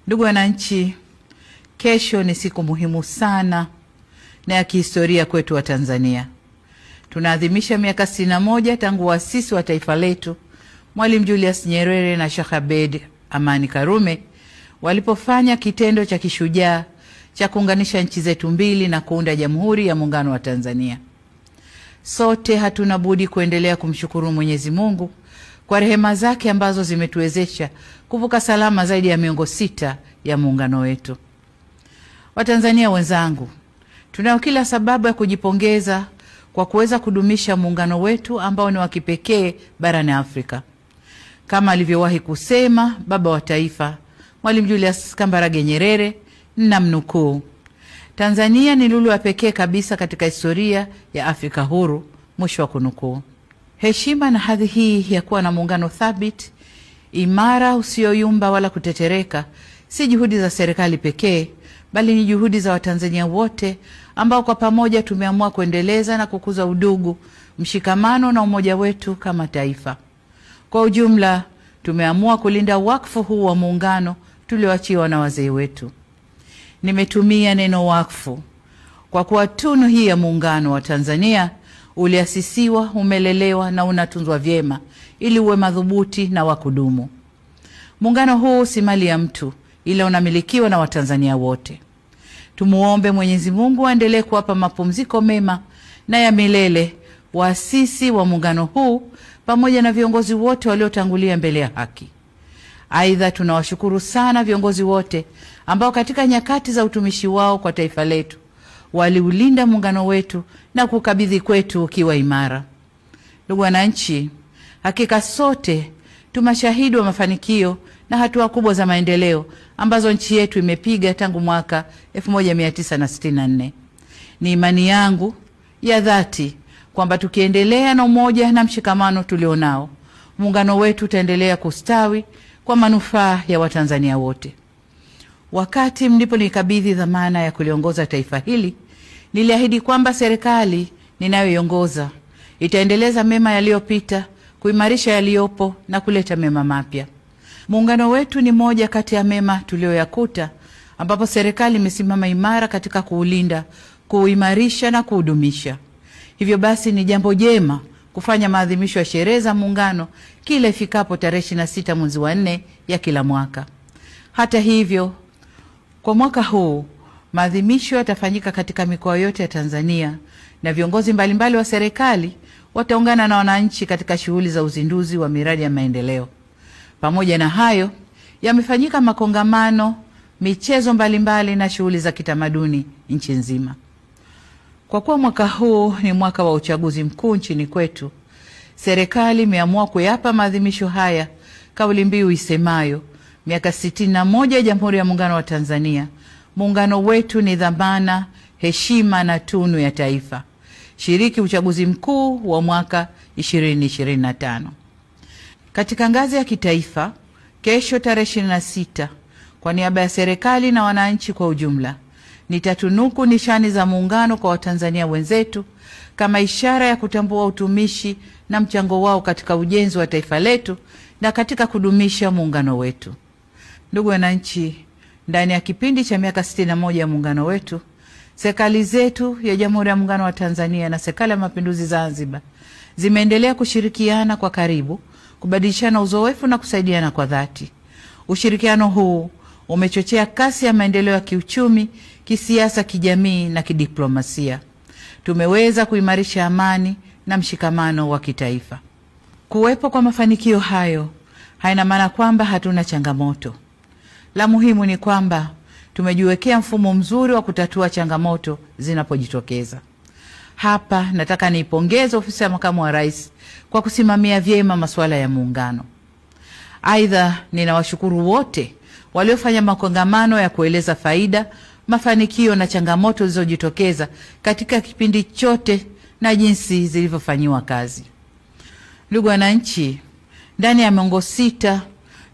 Ndugu wananchi, kesho ni siku muhimu sana na ya kihistoria kwetu wa Tanzania. Tunaadhimisha miaka 61 tangu waasisi wa taifa letu Mwalimu Julius Nyerere na Sheikh Abeid Amani Karume walipofanya kitendo cha kishujaa cha kuunganisha nchi zetu mbili na kuunda Jamhuri ya Muungano wa Tanzania. Sote hatuna budi kuendelea kumshukuru Mwenyezi Mungu kwa rehema zake ambazo zimetuwezesha kuvuka salama zaidi ya miongo 6 ya muungano wetu. Watanzania wenzangu, tunao kila sababu ya kujipongeza kwa kuweza kudumisha muungano wetu ambao ni wa kipekee barani Afrika. Kama alivyowahi kusema baba wa taifa Mwalimu Julius Kambarage Nyerere, namnukuu, Tanzania ni lulu ya pekee kabisa katika historia ya Afrika huru, mwisho wa kunukuu. Heshima na hadhi hii ya kuwa na muungano thabiti, imara, usioyumba wala kutetereka, si juhudi za serikali pekee, bali ni juhudi za Watanzania wote ambao kwa pamoja tumeamua kuendeleza na kukuza udugu, mshikamano na umoja wetu kama taifa. Kwa ujumla, tumeamua kulinda wakfu huu wa muungano tulioachiwa na wazee wetu. Nimetumia neno wakfu kwa kuwa tunu hii ya muungano wa Tanzania uliasisiwa, umelelewa na unatunzwa vyema ili uwe madhubuti na wa kudumu. Muungano huu si mali ya mtu, ila unamilikiwa na Watanzania wote. Tumuombe Mwenyezi Mungu aendelee kuwapa mapumziko mema na ya milele waasisi wa muungano huu pamoja na viongozi wote waliotangulia mbele ya haki. Aidha, tunawashukuru sana viongozi wote ambao katika nyakati za utumishi wao kwa taifa letu waliulinda muungano wetu na kukabidhi kwetu ukiwa imara. Ndugu wananchi, hakika sote tumashahidi wa mafanikio na hatua kubwa za maendeleo ambazo nchi yetu imepiga tangu mwaka 1964. Ni imani yangu ya dhati kwamba tukiendelea na umoja na mshikamano tulionao, muungano wetu utaendelea kustawi kwa manufaa ya Watanzania wote. Wakati mliponikabidhi dhamana ya kuliongoza taifa hili, niliahidi kwamba serikali ninayoiongoza itaendeleza mema yaliyopita, kuimarisha yaliyopo na kuleta mema mapya. Muungano wetu ni moja kati ya mema tulioyakuta, ambapo serikali imesimama imara katika kuulinda, kuimarisha na kuudumisha. Hivyo basi ni jambo jema kufanya maadhimisho ya sherehe za muungano kila ifikapo tarehe 26 mwezi wa 4 ya kila mwaka. Hata hivyo, kwa mwaka huu maadhimisho yatafanyika katika mikoa yote ya Tanzania na viongozi mbalimbali wa serikali wataungana na wananchi katika shughuli za uzinduzi wa miradi ya maendeleo. Pamoja na hayo, yamefanyika makongamano, michezo mbalimbali na shughuli za kitamaduni nchi nzima. Kwa kuwa mwaka huu ni mwaka wa uchaguzi mkuu nchini kwetu, serikali imeamua kuyapa maadhimisho haya kauli mbiu isemayo miaka 61 ya Jamhuri ya Muungano wa Tanzania. Muungano wetu ni dhamana, heshima na tunu ya taifa. Shiriki uchaguzi mkuu wa mwaka 2025. Katika ngazi ya kitaifa, kesho tarehe 26, kwa niaba ya serikali na wananchi kwa ujumla, nitatunuku nishani za muungano kwa Watanzania wenzetu kama ishara ya kutambua utumishi na mchango wao katika ujenzi wa taifa letu na katika kudumisha muungano wetu. Ndugu wananchi, ndani ya kipindi cha miaka 61 ya muungano wetu, serikali zetu ya Jamhuri ya Muungano wa Tanzania na Serikali ya Mapinduzi Zanzibar zimeendelea kushirikiana kwa karibu, kubadilishana uzoefu na kusaidiana kwa dhati. Ushirikiano huu umechochea kasi ya maendeleo ya kiuchumi, kisiasa, kijamii na kidiplomasia. Tumeweza kuimarisha amani na mshikamano wa kitaifa. Kuwepo kwa mafanikio hayo haina maana kwamba hatuna changamoto. La muhimu ni kwamba tumejiwekea mfumo mzuri wa kutatua changamoto zinapojitokeza. Hapa nataka niipongeze ofisi ya Makamu wa Rais kwa kusimamia vyema masuala ya muungano. Aidha, ninawashukuru wote waliofanya makongamano ya kueleza faida, mafanikio na changamoto zilizojitokeza katika kipindi chote na jinsi zilivyofanyiwa kazi. Ndugu wananchi, ndani ya miongo 6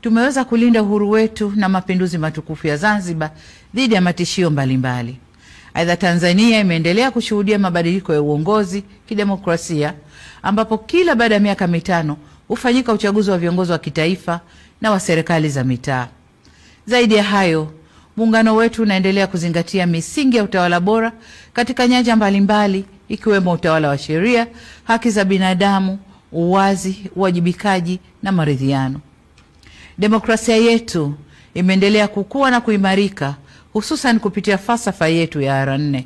tumeweza kulinda uhuru wetu na mapinduzi matukufu ya Zanzibar dhidi ya matishio mbalimbali. Aidha, Tanzania imeendelea kushuhudia mabadiliko ya uongozi kidemokrasia, ambapo kila baada ya miaka 5 hufanyika uchaguzi wa viongozi wa kitaifa na wa serikali za mitaa. Zaidi ya hayo, muungano wetu unaendelea kuzingatia misingi ya utawala bora katika nyanja mbalimbali ikiwemo utawala wa sheria, haki za binadamu, uwazi, uwajibikaji na maridhiano. Demokrasia yetu imeendelea kukua na kuimarika, hususan kupitia falsafa yetu ya R4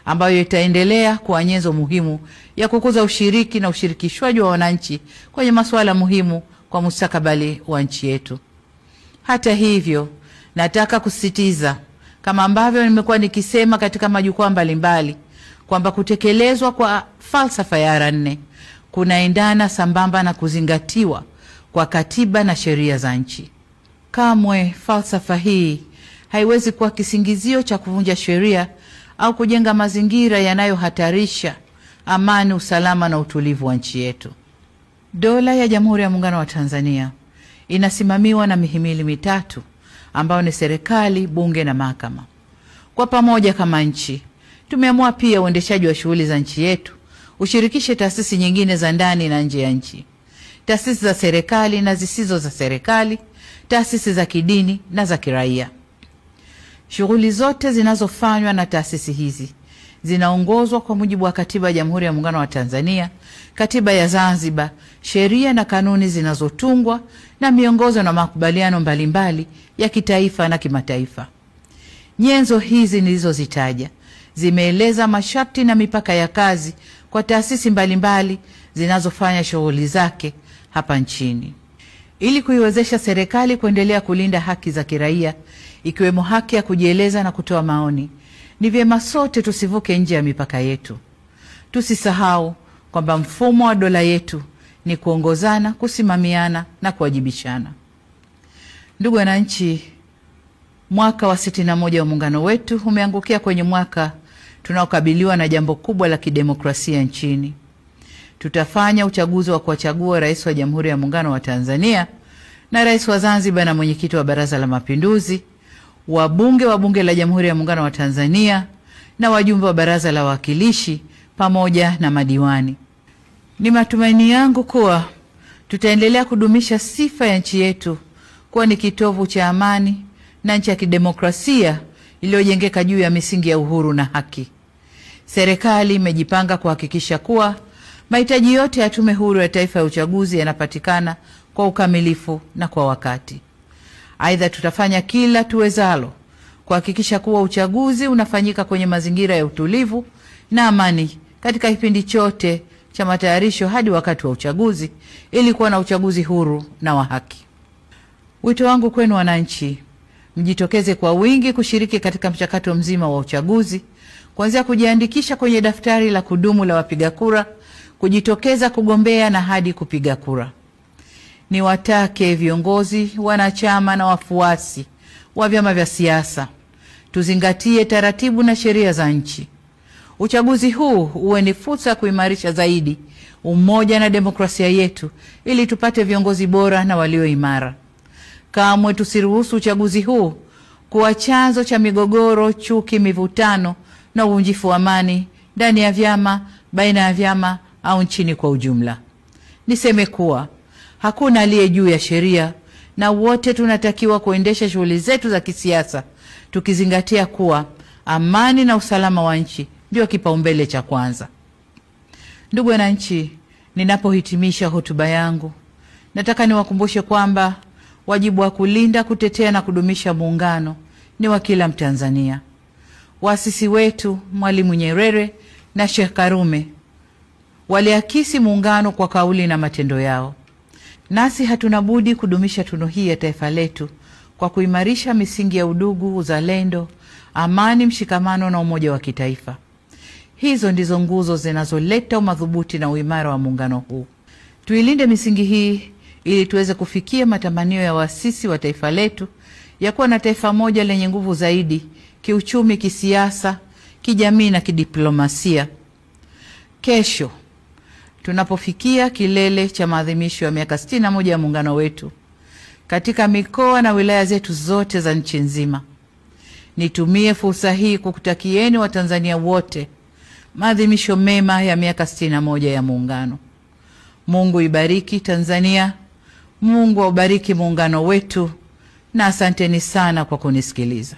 ambayo itaendelea kuwa nyenzo muhimu ya kukuza ushiriki na ushirikishwaji wa wananchi kwenye masuala muhimu kwa mustakabali wa nchi yetu. Hata hivyo, nataka kusisitiza kama ambavyo nimekuwa nikisema katika majukwaa mbalimbali kwamba kutekelezwa kwa falsafa ya R4 kunaendana sambamba na kuzingatiwa kwa katiba na sheria za nchi. Kamwe falsafa hii haiwezi kuwa kisingizio cha kuvunja sheria au kujenga mazingira yanayohatarisha amani, usalama na utulivu wa nchi yetu. Dola ya Jamhuri ya Muungano wa Tanzania inasimamiwa na mihimili mitatu ambayo ni serikali, bunge na mahakama. Kwa pamoja kama nchi, tumeamua pia uendeshaji wa shughuli za nchi yetu ushirikishe taasisi nyingine za ndani na nje ya nchi, taasisi za serikali na zisizo za serikali, taasisi za kidini na za kiraia. Shughuli zote zinazofanywa na taasisi hizi zinaongozwa kwa mujibu wa Katiba ya Jamhuri ya Muungano wa Tanzania, Katiba ya Zanzibar, sheria na kanuni zinazotungwa na miongozo na makubaliano mbalimbali ya kitaifa na kimataifa. Nyenzo hizi nilizozitaja zimeeleza masharti na mipaka ya kazi kwa taasisi mbalimbali zinazofanya shughuli zake hapa nchini. Ili kuiwezesha serikali kuendelea kulinda haki za kiraia ikiwemo haki ya kujieleza na kutoa maoni, ni vyema sote tusivuke nje ya mipaka yetu. Tusisahau kwamba mfumo wa dola yetu ni kuongozana, kusimamiana na kuwajibishana. Ndugu wananchi, mwaka wa 61 wa muungano wetu umeangukia kwenye mwaka tunaokabiliwa na jambo kubwa la kidemokrasia nchini. Tutafanya uchaguzi wa kuwachagua rais wa Jamhuri ya Muungano wa Tanzania na rais wa Zanzibar na mwenyekiti wa Baraza la Mapinduzi, wabunge wa Bunge la Jamhuri ya Muungano wa Tanzania na wajumbe wa Baraza la Wawakilishi pamoja na madiwani. Ni matumaini yangu kuwa tutaendelea kudumisha sifa ya nchi yetu kuwa ni kitovu cha amani na nchi ya kidemokrasia iliyojengeka juu ya misingi ya uhuru na haki. Serikali imejipanga kuhakikisha kuwa mahitaji yote ya Tume Huru ya Taifa ya Uchaguzi yanapatikana kwa ukamilifu na kwa wakati. Aidha, tutafanya kila tuwezalo kuhakikisha kuwa uchaguzi unafanyika kwenye mazingira ya utulivu na amani katika kipindi chote cha matayarisho hadi wakati wa uchaguzi ili kuwa na uchaguzi huru na wa haki. Wito wangu kwenu wananchi, mjitokeze kwa wingi kushiriki katika mchakato mzima wa uchaguzi, kuanzia kujiandikisha kwenye daftari la kudumu la wapiga kura, kujitokeza kugombea na hadi kupiga kura. Niwatake viongozi, wanachama na wafuasi wa vyama vya siasa tuzingatie taratibu na sheria za nchi. Uchaguzi huu uwe ni fursa ya kuimarisha zaidi umoja na demokrasia yetu ili tupate viongozi bora na walio imara. Kamwe tusiruhusu uchaguzi huu kuwa chanzo cha migogoro, chuki, mivutano na uvunjifu wa amani ndani ya vyama, baina ya vyama au nchini kwa ujumla. Niseme kuwa hakuna aliye juu ya sheria na wote tunatakiwa kuendesha shughuli zetu za kisiasa tukizingatia kuwa amani na usalama wa nchi ndio kipaumbele cha kwanza. Ndugu wananchi, ninapohitimisha hotuba yangu, nataka niwakumbushe kwamba wajibu wa kulinda, kutetea na kudumisha muungano ni wa kila Mtanzania. Waasisi wetu Mwalimu Nyerere na Sheikh Karume waliakisi muungano kwa kauli na matendo yao. Nasi hatuna budi kudumisha tunu hii ya taifa letu kwa kuimarisha misingi ya udugu, uzalendo, amani, mshikamano na umoja wa kitaifa. Hizo ndizo nguzo zinazoleta umadhubuti na uimara wa muungano huu. Tuilinde misingi hii ili tuweze kufikia matamanio ya waasisi wa taifa letu ya kuwa na taifa moja lenye nguvu zaidi kiuchumi, kisiasa, kijamii na kidiplomasia. Kesho tunapofikia kilele cha maadhimisho ya miaka 61 ya muungano wetu katika mikoa na wilaya zetu zote za nchi nzima, nitumie fursa hii kukutakieni Watanzania wote maadhimisho mema ya miaka 61 ya muungano. Mungu ibariki Tanzania, Mungu aubariki muungano wetu, na asanteni sana kwa kunisikiliza.